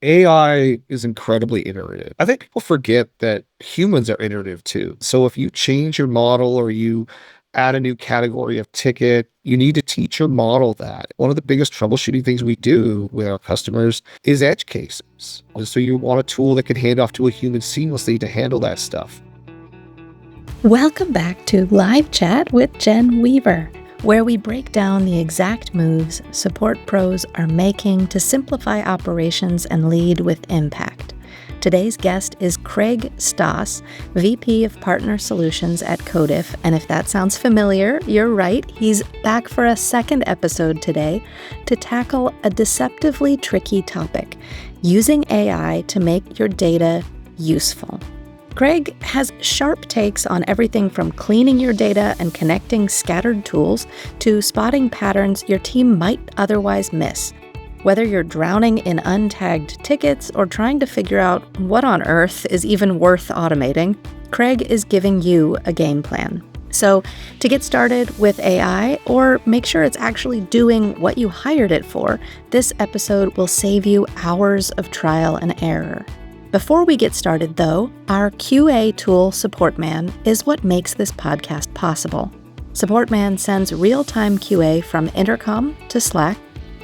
AI is incredibly iterative. I think people forget that humans are iterative too. So if you change your model or you add a new category of ticket, you need to teach your model that. One of the biggest troubleshooting things we do with our customers is edge cases. So you want a tool that can hand off to a human seamlessly to handle that stuff. Welcome back to Live Chat with Jen Weaver, where we break down the exact moves support pros are making to simplify operations and lead with impact. Today's guest is Craig Stoss, VP of Partner Solutions at Kodif, and if that sounds familiar, you're right, he's back for a second episode today to tackle a deceptively tricky topic, using AI to make your data useful. Craig has sharp takes on everything from cleaning your data and connecting scattered tools to spotting patterns your team might otherwise miss. Whether you're drowning in untagged tickets or trying to figure out what on earth is even worth automating, Craig is giving you a game plan. So, to get started with AI or make sure it's actually doing what you hired it for, this episode will save you hours of trial and error. Before we get started, though, our QA tool Supportman is what makes this podcast possible. Supportman sends real-time QA from Intercom to Slack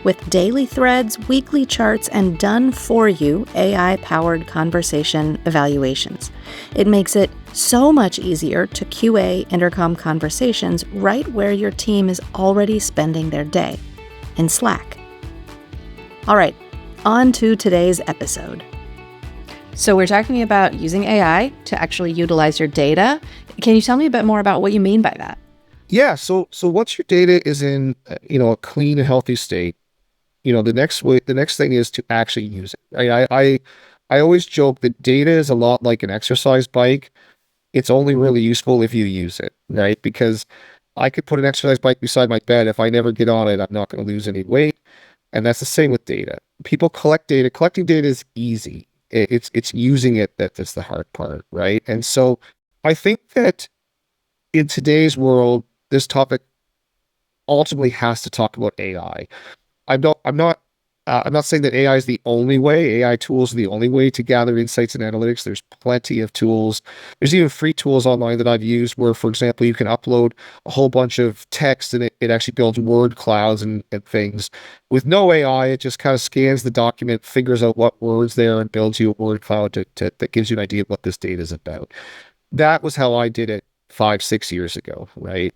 with daily threads, weekly charts, and done-for-you AI-powered conversation evaluations. It makes it so much easier to QA Intercom conversations right where your team is already spending their day, in Slack. All right, on to today's episode. So we're talking about using AI to actually utilize your data. Can you tell me a bit more about what you mean by that? Yeah. So once your data is in, a clean and healthy state, the next thing is to actually use it. I always joke that data is a lot like an exercise bike. It's only really useful if you use it, right? Because I could put an exercise bike beside my bed. If I never get on it, I'm not going to lose any weight. And that's the same with data. People collect data. Collecting data is easy. It's using it that's the hard part, right? And so I think that in today's world, this topic ultimately has to talk about AI. I'm not saying that AI is the only way. AI tools are the only way to gather insights and analytics. There's plenty of tools. There's even free tools online that I've used where, for example, you can upload a whole bunch of text and it actually builds word clouds and things. With no AI, it just kind of scans the document, figures out what words there, and builds you a word cloud that gives you an idea of what this data is about. That was how I did it 5, 6 years ago, right?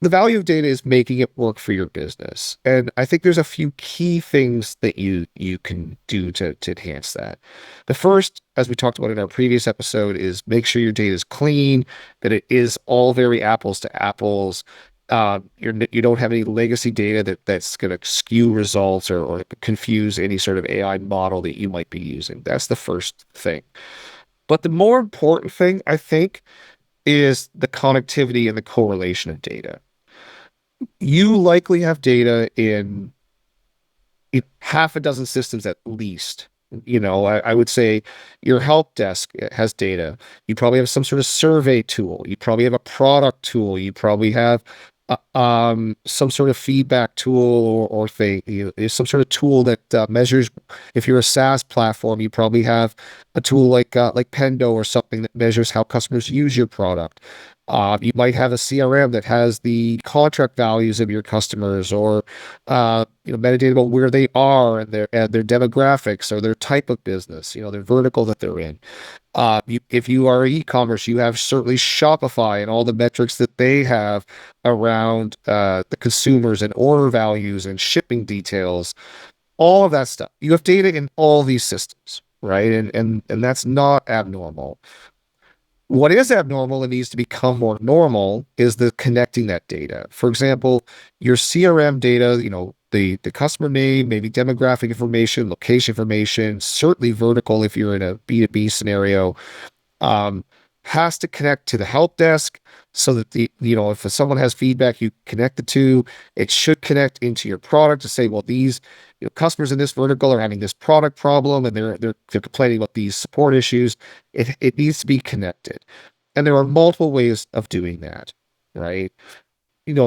The value of data is making it work for your business. And I think there's a few key things that you can do to enhance that. The first, as we talked about in our previous episode, is make sure your data is clean, that it is all very apples to apples. You don't have any legacy data that's going to skew results or confuse any sort of AI model that you might be using. That's the first thing. But the more important thing, I think, is the connectivity and the correlation of data. You likely have data in half a dozen systems at least. I would say your help desk has data. You probably have some sort of survey tool. You probably have a product tool. You probably have some sort of feedback tool or thing. Some sort of tool that measures. If you're a SaaS platform, you probably have a tool like Pendo or something that measures how customers use your product. You might have a CRM that has the contract values of your customers, or metadata about where they are and their demographics or their type of business, their vertical that they're in. If you are e-commerce, you have certainly Shopify and all the metrics that they have around the consumers and order values and shipping details, all of that stuff. You have data in all these systems, right? And that's not abnormal. What is abnormal and needs to become more normal is the connecting that data. For example, your CRM data, the customer name, maybe demographic information, location information, certainly vertical if you're in a B2B scenario, um, has to connect to the help desk so that if someone has feedback, you connect the two. It should connect into your product to say, well, these customers in this vertical are having this product problem and they're complaining about these support issues. It needs to be connected, and there are multiple ways of doing that, right?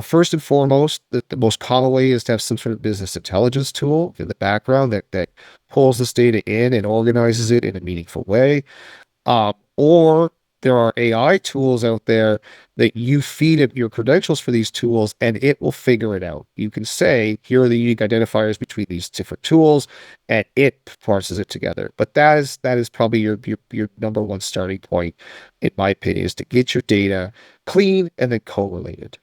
first and foremost, the most common way is to have some sort of business intelligence tool in the background that pulls this data in and organizes it in a meaningful way. Or there are AI tools out there that you feed it your credentials for these tools and it will figure it out. You can say, here are the unique identifiers between these different tools, and it parses it together. But that is probably your number one starting point, in my opinion, is to get your data clean and then correlated.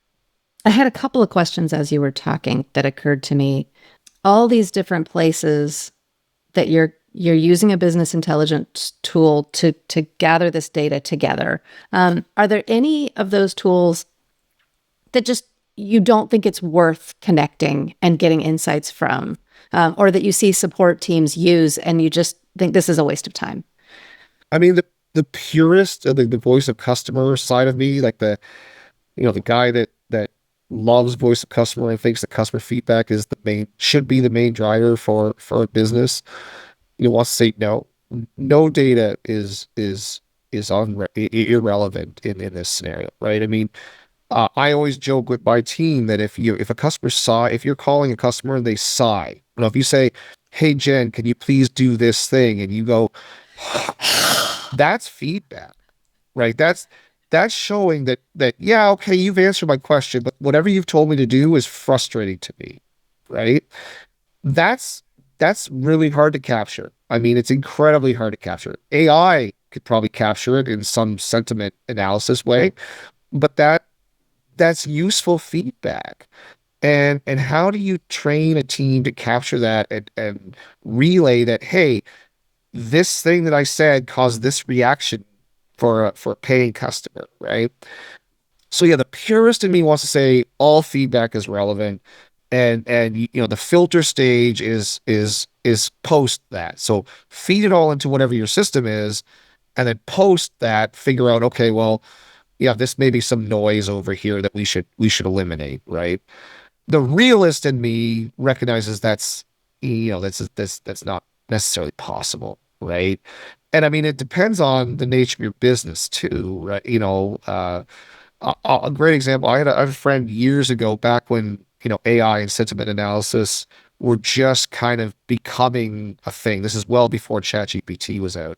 I had a couple of questions as you were talking that occurred to me. All these different places that you're using a business intelligence tool to gather this data together. Are there any of those tools that just you don't think it's worth connecting and getting insights from, or that you see support teams use and you just think this is a waste of time? I mean, the purist, the voice of customer side of me, like the guy that loves voice of customer and thinks that customer feedback is the main should be the main driver for a business. Wants to say no. No data is irrelevant in this scenario, right? I mean, I always joke with my team that if a customer sigh, if you're calling a customer and they sigh, if you say, "Hey Jen, can you please do this thing?" and you go, that's feedback, right? That's showing that yeah, okay, you've answered my question, but whatever you've told me to do is frustrating to me, right? That's that's really hard to capture. I mean, it's incredibly hard to capture. AI could probably capture it in some sentiment analysis way, but that's useful feedback. And how do you train a team to capture that and relay that, hey, this thing that I said caused this reaction for a paying customer, right? So yeah, the purist in me wants to say all feedback is relevant, and the filter stage is post that. So feed it all into whatever your system is, and then post that, figure out, okay, well, yeah, this may be some noise over here that we should eliminate, right? The realist in me recognizes that's not necessarily possible, right? And I mean, it depends on the nature of your business too, right? A great example. I had a friend years ago, back when AI and sentiment analysis were just kind of becoming a thing. This is well before ChatGPT was out,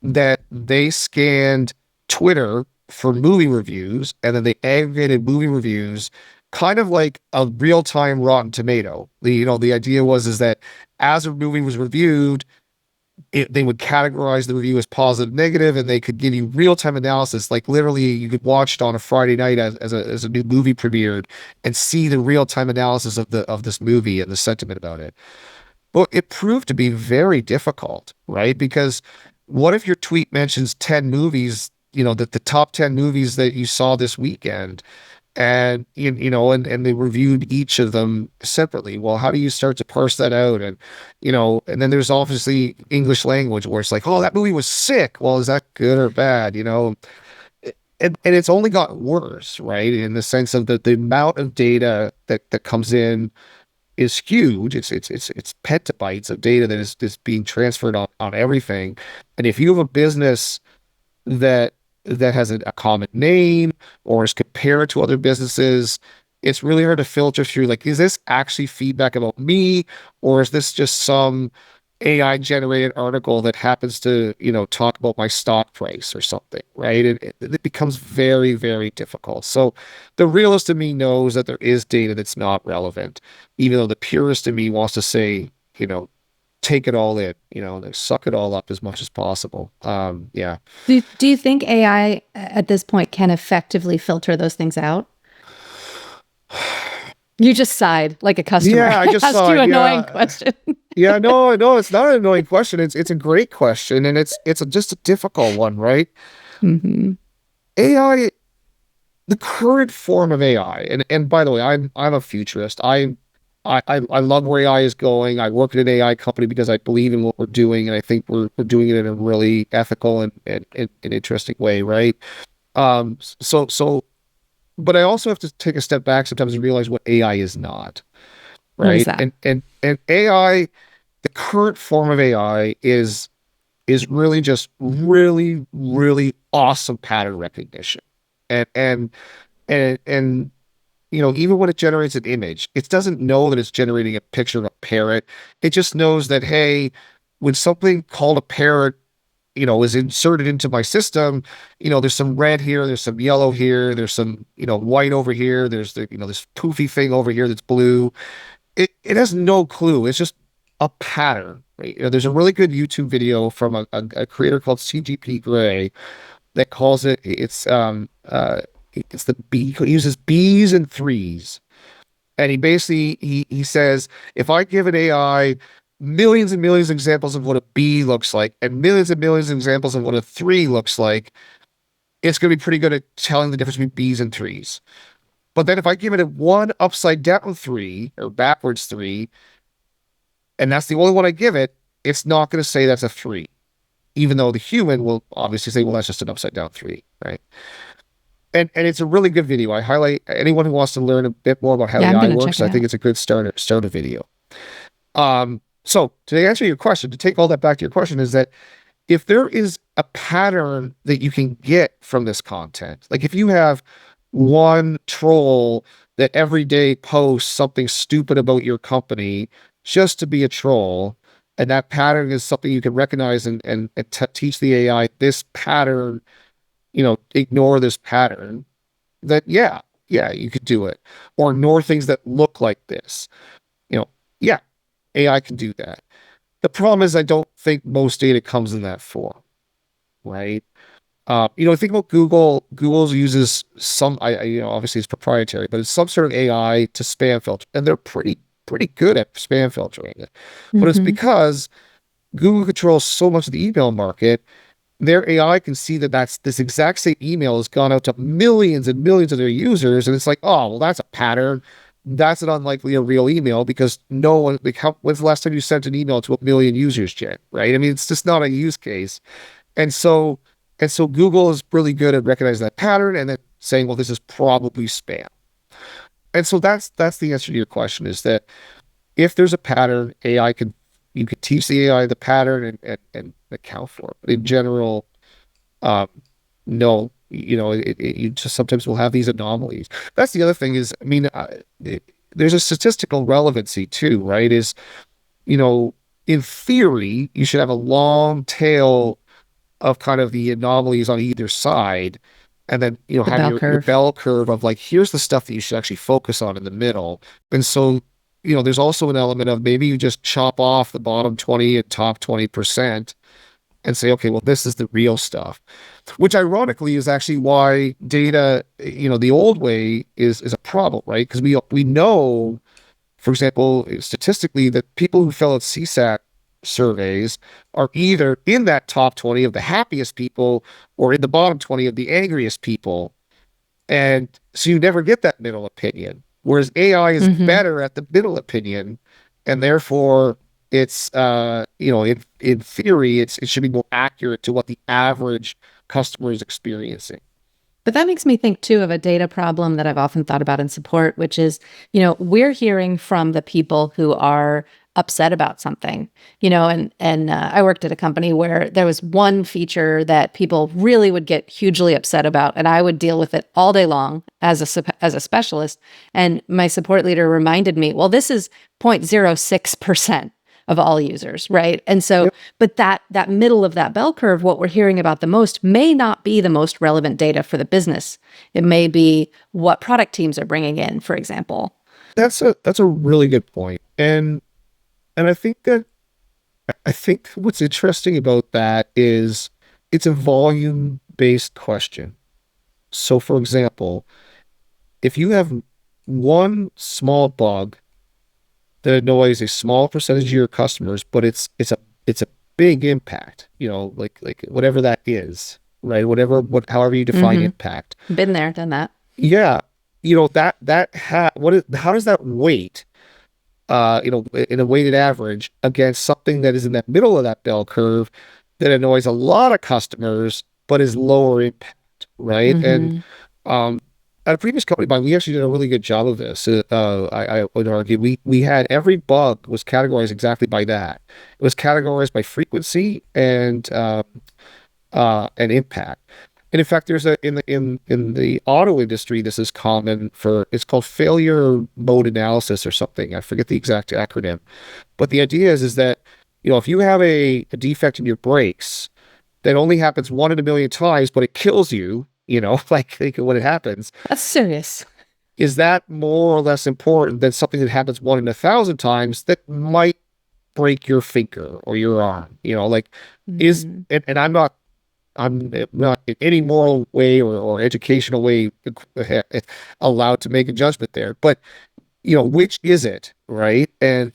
that they scanned Twitter for movie reviews and then they aggregated movie reviews kind of like a real-time Rotten Tomato. The idea was is that as a movie was reviewed, they would categorize the review as positive, negative, and they could give you real-time analysis. Like literally, you could watch it on a Friday night as a new movie premiered and see the real-time analysis of this movie and the sentiment about it. But it proved to be very difficult, right? Because what if your tweet mentions 10 movies, that the top 10 movies that you saw this weekend, and and they reviewed each of them separately. Well, how do you start to parse that out? And then there's obviously English language where it's like, oh, that movie was sick. Well, is that good or bad? And it's only gotten worse, right? In the sense of the amount of data that comes in is huge. It's petabytes of data that is being transferred on everything. And if you have a business that that has a common name or is compared to other businesses, it's really hard to filter through, like, is this actually feedback about me, or is this just some AI generated article that happens to, talk about my stock price or something, right? It becomes very, very difficult. So the realist in me knows that there is data that's not relevant, even though the purist in me wants to say, take it all in, suck it all up as much as possible. Yeah. Do you think AI at this point can effectively filter those things out? You just sighed like a customer. Yeah, I I just asked saw you it. an annoying Yeah. question. Yeah, no, no, it's not an annoying question. It's a great question, and just a difficult one, right? Hmm. AI, the current form of AI, and by the way, I'm a futurist. I love where AI is going. I work at an AI company because I believe in what we're doing, and I think we're doing it in a really ethical and interesting way, right? So, but I also have to take a step back sometimes and realize what AI is not, What is right? that? And AI, the current form of AI is really just really, really awesome pattern recognition. And and and even when it generates an image, it doesn't know that it's generating a picture of a parrot. It just knows that, hey, when something called a parrot, is inserted into my system, there's some red here, there's some yellow here, there's some, white over here, there's this poofy thing over here that's blue. It has no clue. It's just a pattern, right? There's a really good YouTube video from a creator called CGP Grey that calls it's the B. He uses B's and threes, and he basically he says if I give an AI millions and millions of examples of what a B looks like and millions of examples of what a three looks like, it's going to be pretty good at telling the difference between B's and threes. But then if I give it a one upside down three or backwards three, and that's the only one I give it, it's not going to say that's a three, even though the human will obviously say, well, that's just an upside down three, right? And it's a really good video. I highlight anyone who wants to learn a bit more about how Yeah, I'm AI gonna check works. it I think out. it's a good starter video. So to answer your question, to take all that back to your question, is that if there is a pattern that you can get from this content, like if you have one troll that every day posts something stupid about your company just to be a troll, and that pattern is something you can recognize and teach the AI this pattern, ignore this pattern, that yeah, you could do it. Or ignore things that look like this. Yeah, AI can do that. The problem is I don't think most data comes in that form, right? Think about Google. Google uses some, obviously it's proprietary, but it's some sort of AI to spam filter, and they're pretty good at spam filtering it. But it's Mm-hmm. because Google controls so much of the email market. Their AI can see that this exact same email has gone out to millions and millions of their users, and it's like, oh, well, that's a pattern. That's an unlikely a real email because no one, like, when's the last time you sent an email to a million users, Jen? Right? I mean, it's just not a use case. And so, and so Google is really good at recognizing that pattern and then saying, well, this is probably spam. And so that's the answer to your question, is that if there's a pattern, you could teach the AI the pattern and account for it. But in general, um, no, you just sometimes will have these anomalies. That's the other thing is, I mean, there's a statistical relevancy too, right? You know, in theory, you should have a long tail of kind of the anomalies on either side, and then The have bell your curve. bell curve of like, here's the stuff that you should actually focus on in the middle. And so, there's also an element of maybe you just chop off the bottom 20 and top 20% and say, okay, well, this is the real stuff, which ironically is actually why data, the old way is a problem, right? Because we know, for example, statistically, that people who fill out CSAT surveys are either in that top 20 of the happiest people or in the bottom 20 of the angriest people. And so you never get that middle opinion. Whereas AI is Mm-hmm. better at the middle opinion, and therefore it's in theory it should be more accurate to what the average customer is experiencing. But that makes me think too of a data problem that I've often thought about in support, which is, we're hearing from the people who are upset about something, and I worked at a company where there was one feature that people really would get hugely upset about, and I would deal with it all day long as a specialist. And my support leader reminded me, well, this is 0.06% of all users, right? And so, Yep. but that middle of that bell curve, what we're hearing about the most may not be the most relevant data for the business. It may be what product teams are bringing in, for example. That's a really good point. And I think what's interesting about that is it's a volume based question. So for example, if you have one small bug that annoys a small percentage of your customers, but it's a big impact, like whatever that is, right? However you define Mm-hmm. impact. Been there, done that. Yeah, how does that weight, in a weighted average against something that is in the middle of that bell curve that annoys a lot of customers but is lower impact, right? And Mm-hmm. um, at a previous company of mine, we actually did a really good job of this. I would argue we had every bug was categorized exactly by that. It was categorized by frequency and impact. And in fact, there's a in the auto industry, this is common for it's called failure mode analysis or something. I forget the exact acronym. But the idea is that, if you have a defect in your brakes that only happens one in a million times, but it kills you, like think of when it happens, That's serious. is that more or less important than something that happens one in a thousand times that might break your finger or your arm? Like is Hmm. and I'm not in any moral way or educational way allowed to make a judgment there. But which is it, right? And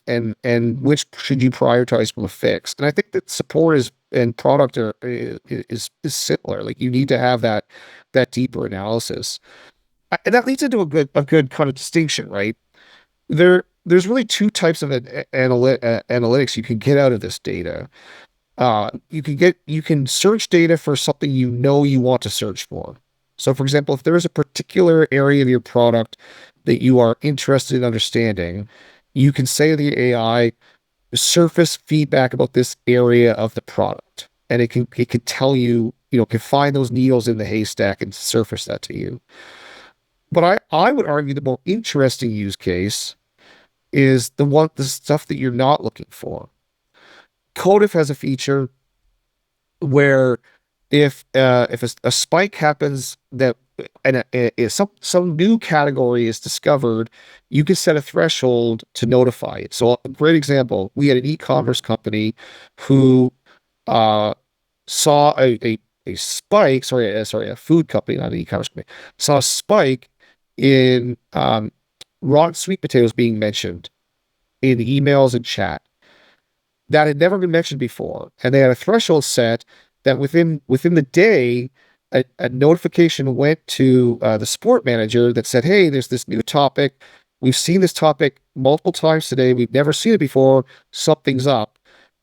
which should you prioritize from a fix? And I think that support is and product is similar. Like you need to have that deeper analysis. And that leads into a good kind of distinction, right? There's really two types of analytics you can get out of this data. You can search data for something you want to search for. So, for example, if there is a particular area of your product that you are interested in understanding, you can say to the AI, surface feedback about this area of the product, and it can tell you, can find those needles in the haystack and surface that to you. But I would argue the more interesting use case is the stuff that you're not looking for. Kodif has a feature where if a spike happens that and some new category is discovered, you can set a threshold to notify it. So a great example, we had an e-commerce company who uh, saw a spike. Sorry, a food company, not an e-commerce company, saw a spike in raw sweet potatoes being mentioned in emails and chat that had never been mentioned before, and they had a threshold set that within the day, a notification went to the support manager that said, "Hey, there's this new topic. We've seen this topic multiple times today. We've never seen it before. Something's up."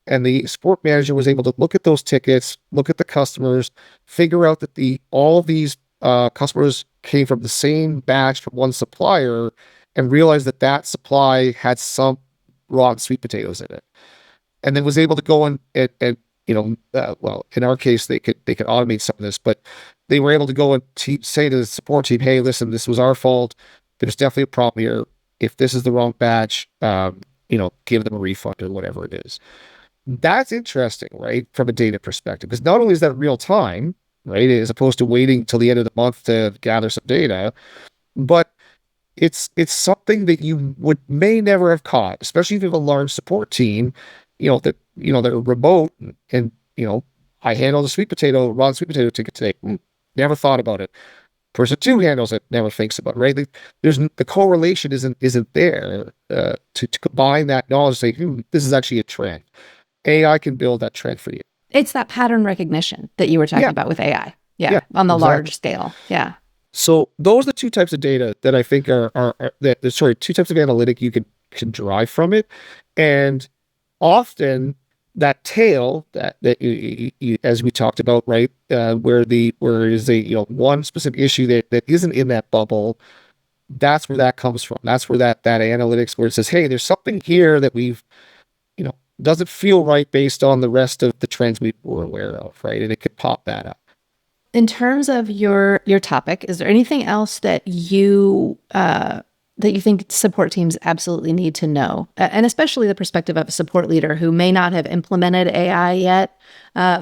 And the support manager was able to look at those tickets, look at the customers, figure out that the all of these customers came from the same batch from one supplier, and realize that that supply had some raw sweet potatoes in it, and then was able to go and well, in our case, they could automate some of this, but they were able to go and say to the support team, "Hey, listen, this was our fault. There's definitely a problem here. If this is the wrong batch, give them a refund or whatever it is." That's interesting, right? From a data perspective, because not only is that real time, right, as opposed to waiting till the end of the month to gather some data, but it's something that you would may never have caught, especially if you have a large support team, that are remote and I handle the raw sweet potato ticket today. Never thought about it. Person two handles it, never thinks about it, right? There's the correlation isn't there to combine that knowledge and say, this is actually a trend. AI can build that trend for you. It's that pattern recognition that you were talking Yeah, about with AI. Yeah, yeah, on the exactly. large scale. Yeah. So those are the two types of data that I think are that sorry, two types of analytic you can derive from it. And often that tail that as we talked about, right, where is a one specific issue that isn't in that bubble, that's where that comes from. That's where that analytics where it says, hey, there's something here that we've doesn't feel right based on the rest of the trends we were aware of, right? And it could pop that up. In terms of your topic, is there anything else that you think support teams absolutely need to know, and especially the perspective of a support leader who may not have implemented AI yet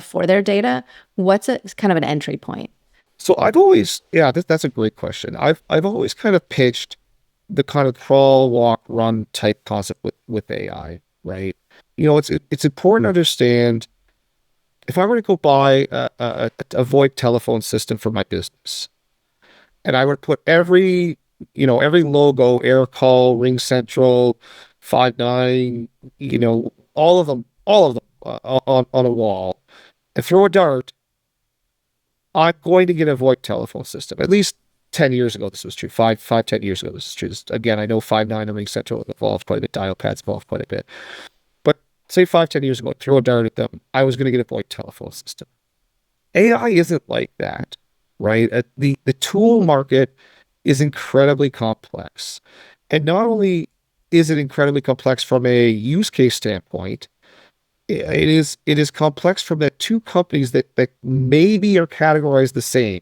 for their data? What's a kind of an entry point? So I've always, yeah, that's a great question. I've always kind of pitched the kind of crawl, walk, run type concept with AI, right? It's important to understand if I were to go buy a VoIP telephone system for my business, and I would put every logo, Air Call, Ring Central, Five9, all of them on a wall, and throw a dart, I'm going to get a VoIP telephone system. At least 10 years ago, this was true. 10 years ago, this is true. Again, I know Five9 and Ring Central evolved quite a bit. Dial pads evolved quite a bit. But say 5, 10 years ago, throw a dart at them, I was going to get a VoIP telephone system. AI isn't like that, right? The tool market is incredibly complex. And not only is it incredibly complex from a use case standpoint, it is complex from the two companies that maybe are categorized the same.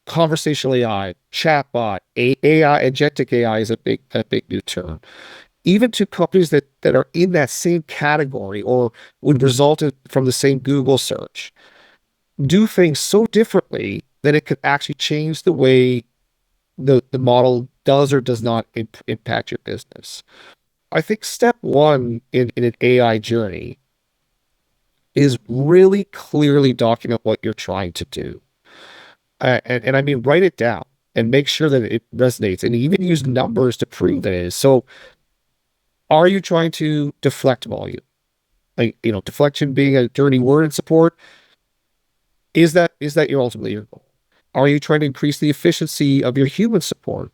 Conversational AI, chatbot, AI, agentic AI is a big new term. Even to companies that are in that same category or would result from the same Google search, do things so differently that it could actually change the way the model does or does not impact your business. I think step one in an AI journey is really clearly document what you're trying to do. And I mean, write it down and make sure that it resonates and even use numbers to prove that it is. So, are you trying to deflect volume? Like, deflection being a dirty word in support, is that your ultimately your goal? Are you trying to increase the efficiency of your human support?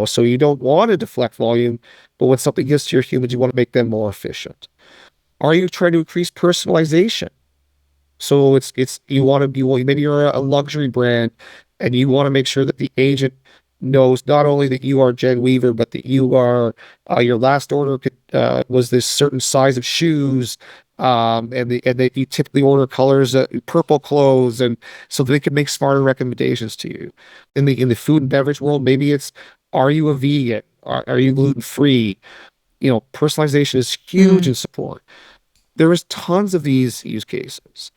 So you don't want to deflect volume, but when something gets to your humans, you want to make them more efficient. Are you trying to increase personalization? So it's you want to be well, maybe you're a luxury brand and you want to make sure that the agent knows not only that you are Jen Weaver, but that you are your last order was this certain size of shoes, and that you typically order colors, purple clothes, and so they can make smarter recommendations to you. In the food and beverage world, maybe it's are you a vegan? Are you gluten free? Personalization is huge Mm, in support. There is tons of these use cases.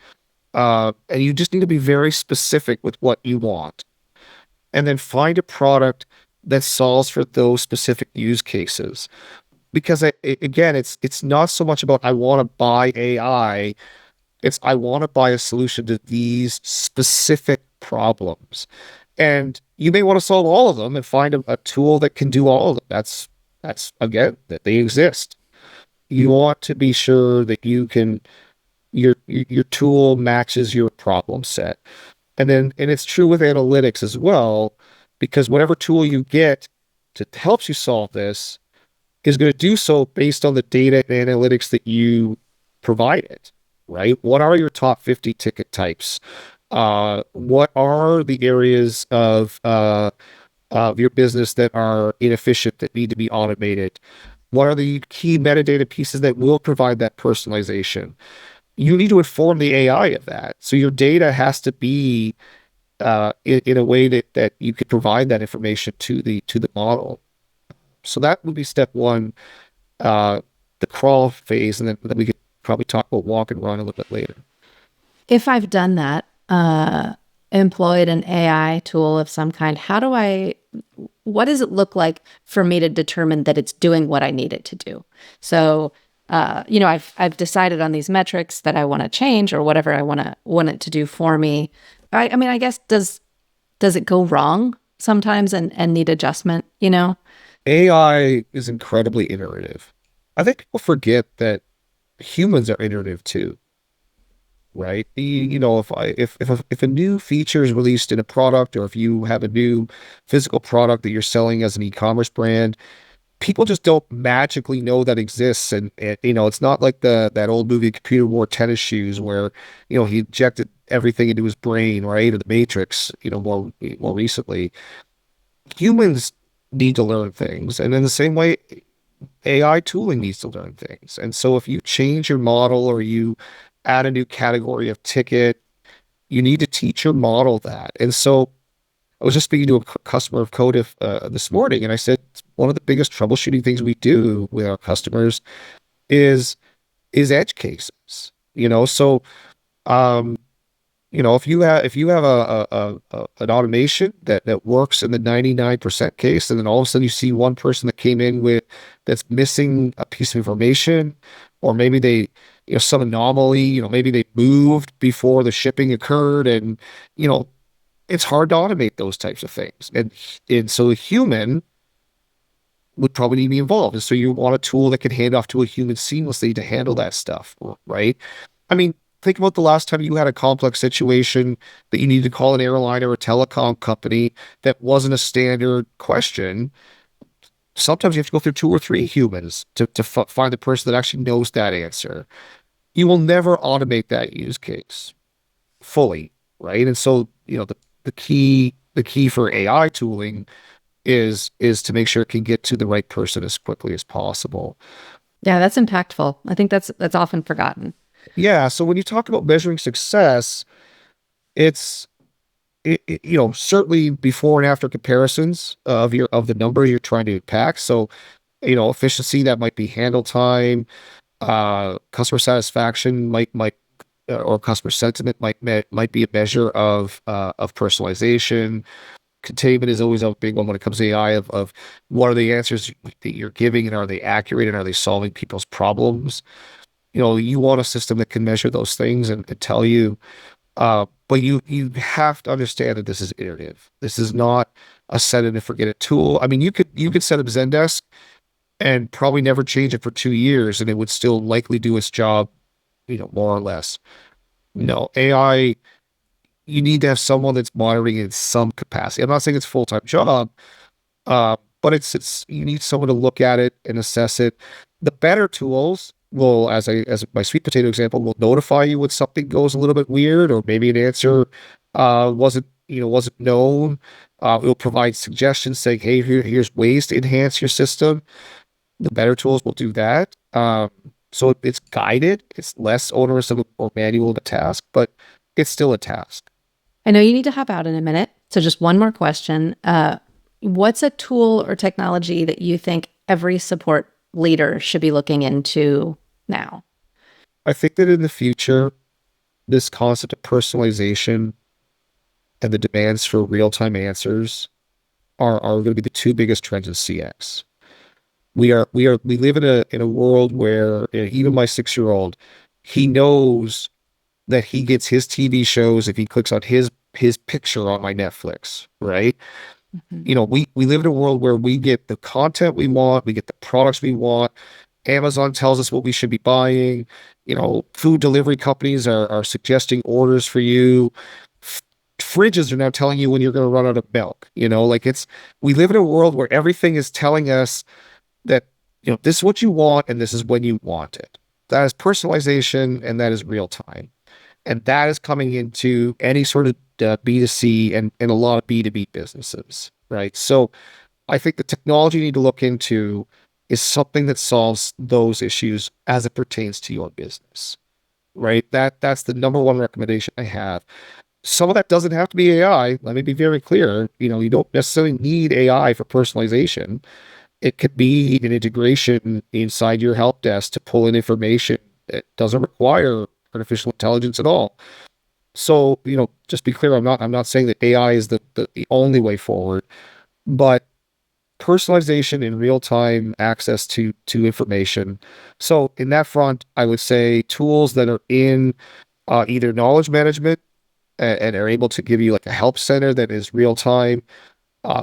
And you just need to be very specific with what you want. And then find a product that solves for those specific use cases. Because again, it's not so much about I want to buy AI, it's I want to buy a solution to these specific problems. And you may want to solve all of them and find a tool that can do all of them. That's again that they exist. You want to be sure that your tool matches your problem set. And it's true with analytics as well, because whatever tool you get to helps you solve this is going to do so based on the data and analytics that you provide it, right? What are your top 50 ticket types? What are the areas of your business that are inefficient that need to be automated? What are the key metadata pieces that will provide that personalization? You need to inform the AI of that. So your data has to be in a way that you could provide that information to the model. So that would be step one, uh, the crawl phase, and then we could probably talk about walk and run a little bit later. if I've done that, employed an AI tool of some kind, what does it look like for me to determine that it's doing what I need it to do? So, I've decided on these metrics that I want to change or whatever I want it to do for me. I mean, I guess does it go wrong sometimes and need adjustment? AI is incredibly iterative. I think people forget that humans are iterative too, right? If a new feature is released in a product, or if you have a new physical product that you're selling as an e-commerce brand, people just don't magically know that exists. And it's not like that old movie Computer Wore Tennis Shoes where, he injected everything into his brain, right? Or the Matrix, more recently. Humans need to learn things. And in the same way, AI tooling needs to learn things. And so if you change your model or you add a new category of ticket, you need to teach your model that. And so I was just speaking to a customer of Kodif this morning, and I said one of the biggest troubleshooting things we do with our customers is edge cases. So um, if you have an automation that works in the 99% case, and then all of a sudden you see one person that came in with that's missing a piece of information, or maybe they some anomaly, maybe they moved before the shipping occurred, and you know it's hard to automate those types of things. And so a human would probably need to be involved. And so you want a tool that can hand off to a human seamlessly to handle that stuff, right? I mean, think about the last time you had a complex situation that you needed to call an airline or a telecom company that wasn't a standard question. Sometimes you have to go through two or three humans to find the person that actually knows that answer. You will never automate that use case fully, right? And so, the key for AI tooling is to make sure it can get to the right person as quickly as possible. Yeah, that's impactful. I think that's often forgotten. Yeah. So when you talk about measuring success, it's certainly before and after comparisons of the number you're trying to impact. So, efficiency, that might be handle time, customer satisfaction or customer sentiment might be a measure of personalization. Containment is always a big one when it comes to AI of what are the answers that you're giving, and are they accurate, and are they solving people's problems? You want a system that can measure those things and tell you. But you have to understand that this is iterative. This is not a set it and forget it tool. I mean, you could set up Zendesk and probably never change it for 2 years, and it would still likely do its job, more or less. No, AI, you need to have someone that's monitoring in some capacity. I'm not saying it's a full-time job, but it's you need someone to look at it and assess it. The better tools will, as my sweet potato example, will notify you when something goes a little bit weird, or maybe an answer wasn't known. It will provide suggestions saying, hey, here's ways to enhance your system. The better tools will do that. So it's guided. It's less onerous or manual of a task, but it's still a task. I know you need to hop out in a minute. So just one more question. What's a tool or technology that you think every support leader should be looking into now? I think that in the future, this concept of personalization and the demands for real-time answers are going to be the two biggest trends in CX. We live in a world where, even my 6-year-old, he knows that he gets his TV shows if he clicks on his picture on my Netflix, right? Mhm. We live in a world where we get the content we want, we get the products we want. Amazon tells us what we should be buying. Food delivery companies are suggesting orders for you. Fridges are now telling you when you're going to run out of milk. We live in a world where everything is telling us that, this is what you want and this is when you want it. That is personalization, and that is real time. And that is coming into any sort of B2C and a lot of B2B businesses, right? So I think the technology you need to look into is something that solves those issues as it pertains to your business, right? That's the number one recommendation I have. Some of that doesn't have to be AI. Let me be very clear. You don't necessarily need AI for personalization. It could be an integration inside your help desk to pull in information that doesn't require artificial intelligence at all. So, just be clear, I'm not saying that AI is the only way forward, but personalization and real-time access to information. So in that front, I would say tools that are in either knowledge management and are able to give you like a help center that is real time.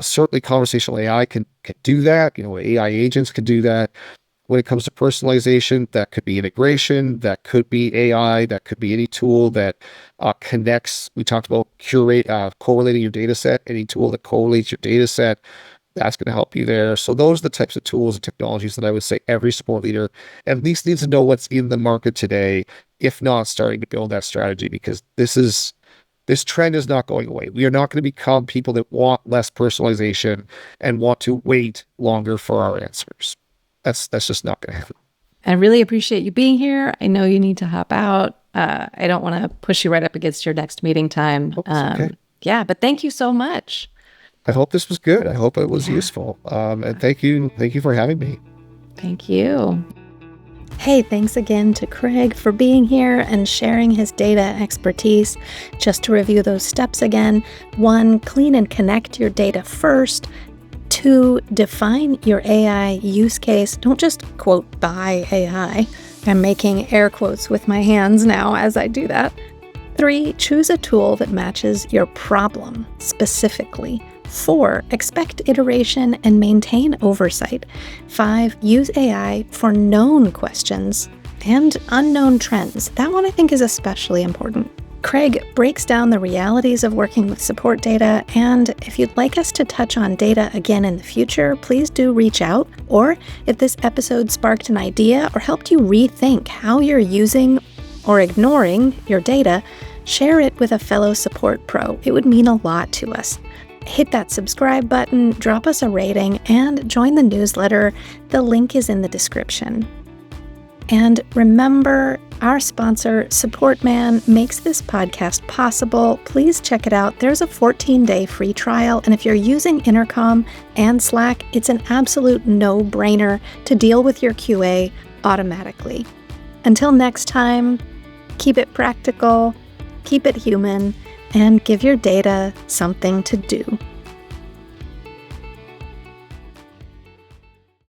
Certainly conversational AI can do that. AI agents can do that. When it comes to personalization, that could be integration, that could be AI, that could be any tool that connects. We talked about correlating your data set. Any tool that correlates your data set, that's going to help you there. So those are the types of tools and technologies that I would say every support leader at least needs to know what's in the market today, if not starting to build that strategy, because this trend is not going away. We are not going to become people that want less personalization and want to wait longer for our answers. That's just not going to happen. I really appreciate you being here. I know you need to hop out. I don't want to push you right up against your next meeting time. Oh, it's okay. Yeah, but thank you so much. I hope this was good. I hope it was useful. And thank you for having me. Thank you. Hey, thanks again to Craig for being here and sharing his data expertise. Just to review those steps again: 1, clean and connect your data first. 2, define your AI use case. Don't just quote buy AI. I'm making air quotes with my hands now as I do that. 3, choose a tool that matches your problem specifically. 4, expect iteration and maintain oversight. 5, use AI for known questions and unknown trends. That one I think is especially important. Craig breaks down the realities of working with support data, and if you'd like us to touch on data again in the future, please do reach out. Or if this episode sparked an idea or helped you rethink how you're using or ignoring your data, share it with a fellow support pro. It would mean a lot to us. Hit that subscribe button, drop us a rating, and join the newsletter. The link is in the description. And remember, our sponsor, SupportMan, makes this podcast possible. Please check it out. There's a 14-day free trial, and if you're using Intercom and Slack, it's an absolute no-brainer to deal with your QA automatically. Until next time, keep it practical, keep it human, and give your data something to do.